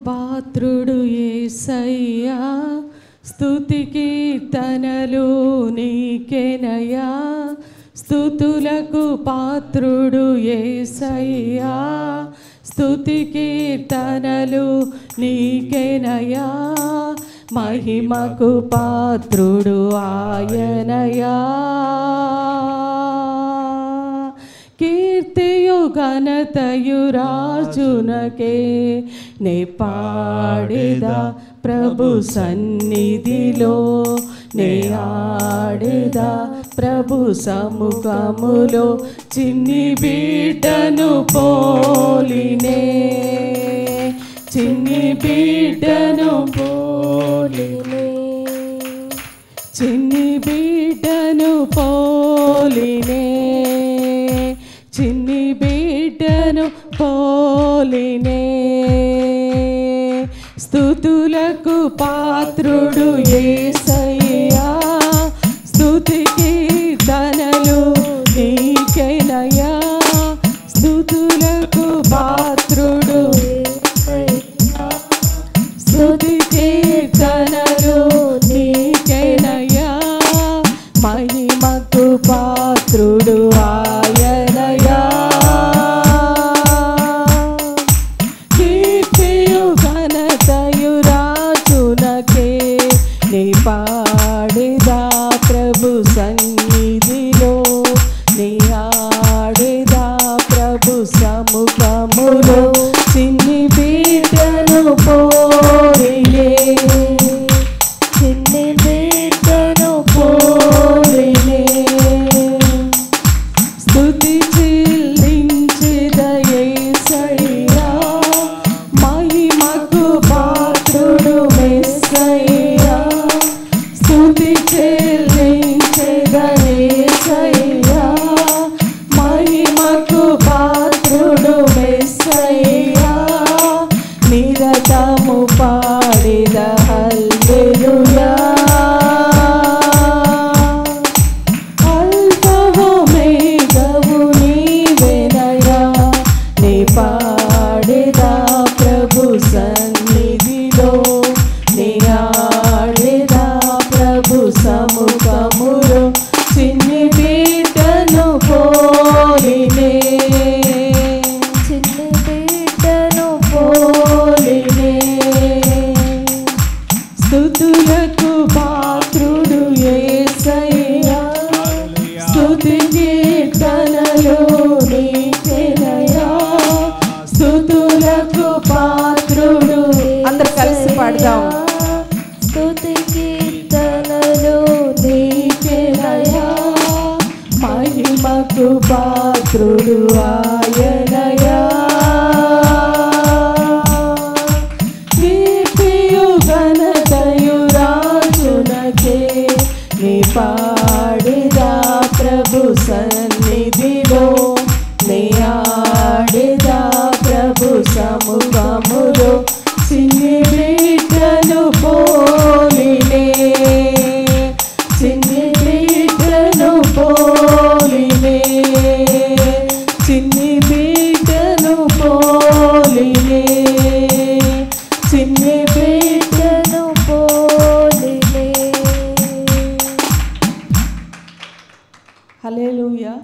పాత్రుడు యేసయ్యా, స్తుతి కీర్తనలు నీకేనయ్యా. స్తుతులకు పాత్రుడు యేసయ్యా, స్తుతి కీర్తనలు నీకేనయ్యా. మహిమకు పాత్రుడు ఆయనయ్యా. కీర్తియు ఘనతయు రాజునకే నే పాడేదా ప్రభు సన్నిధిలో. నే ఆడేదా ప్రభు సముఖములో. చిన్ని బిడ్డను పోలినే, చిన్ని బిడ్డను పోలినే, చిన్ని బిడ్డను పోలినే, చిన్ని బిడ్డను పోలినే. స్తుతులకు పాత్రుడు యేసయ్యా, స్తుతి కీర్తనలు నీకేనయ్యా. స్తుతులకు పాత్రుడు యేసయ్యా, స్తుతి కీర్తనలు నీకేనయ్యా. మహిమకు పాత్రుడు ఆయనయ్యా. కీర్తియు ఘనతయు రాజునకే నీ పాడేదా ప్రభు సన్నిధిలో. నీ ఆడేదా ప్రభు సముఖములో. చిన్ని బిడ్డను పోలినే, చిన్ని బిడ్డను పోలినే. స్తుతి చెల్లించెద యేసయ్యా, మహిమకు పాత్రుడు మెస్సయ్యా. స్తుతి చెల్లించెద యేసయ్యా, మహిమకు పాత్రుడు మెస్సయ్యా. నిరతము పాడెద హల్లెలూయా. అల్ఫావు ఓమెగావు నీవేనయ్యా. నీ పాడెదా ప్రభు సన్నిధిలో. నీ ఆడెదా ప్రభు సముఖములో. చిన్ని బిడ్డను పోలినే, చిన్ని బిడ్డను పోలినే. స్తుతులకు పాత్రుడు యేసయ్యా, స్తుతి కీర్తనలు నీకేనయ్యా. స్తుతులకు పాత్రుడు. అందరూ కలిసి పాడదాం. స్తుతి కీర్తనలు నీకేనయ్యా. మహిమకు పాత్రుడు ఆయనయ్యా. కీర్తియు ఘనతయు రాజునకే నీ పాడేదా ప్రభు సన్నిధిలో. నీ ఆడేదా ప్రభు సముఖములో. చిన్ని బిడ్డను పోలినే, చిన్ని బిడ్డను పోలినే, చిన్ని బిడ్డను పోలినే, చిన్ని బిడ్డను పోలినే. హల్లెలూయా.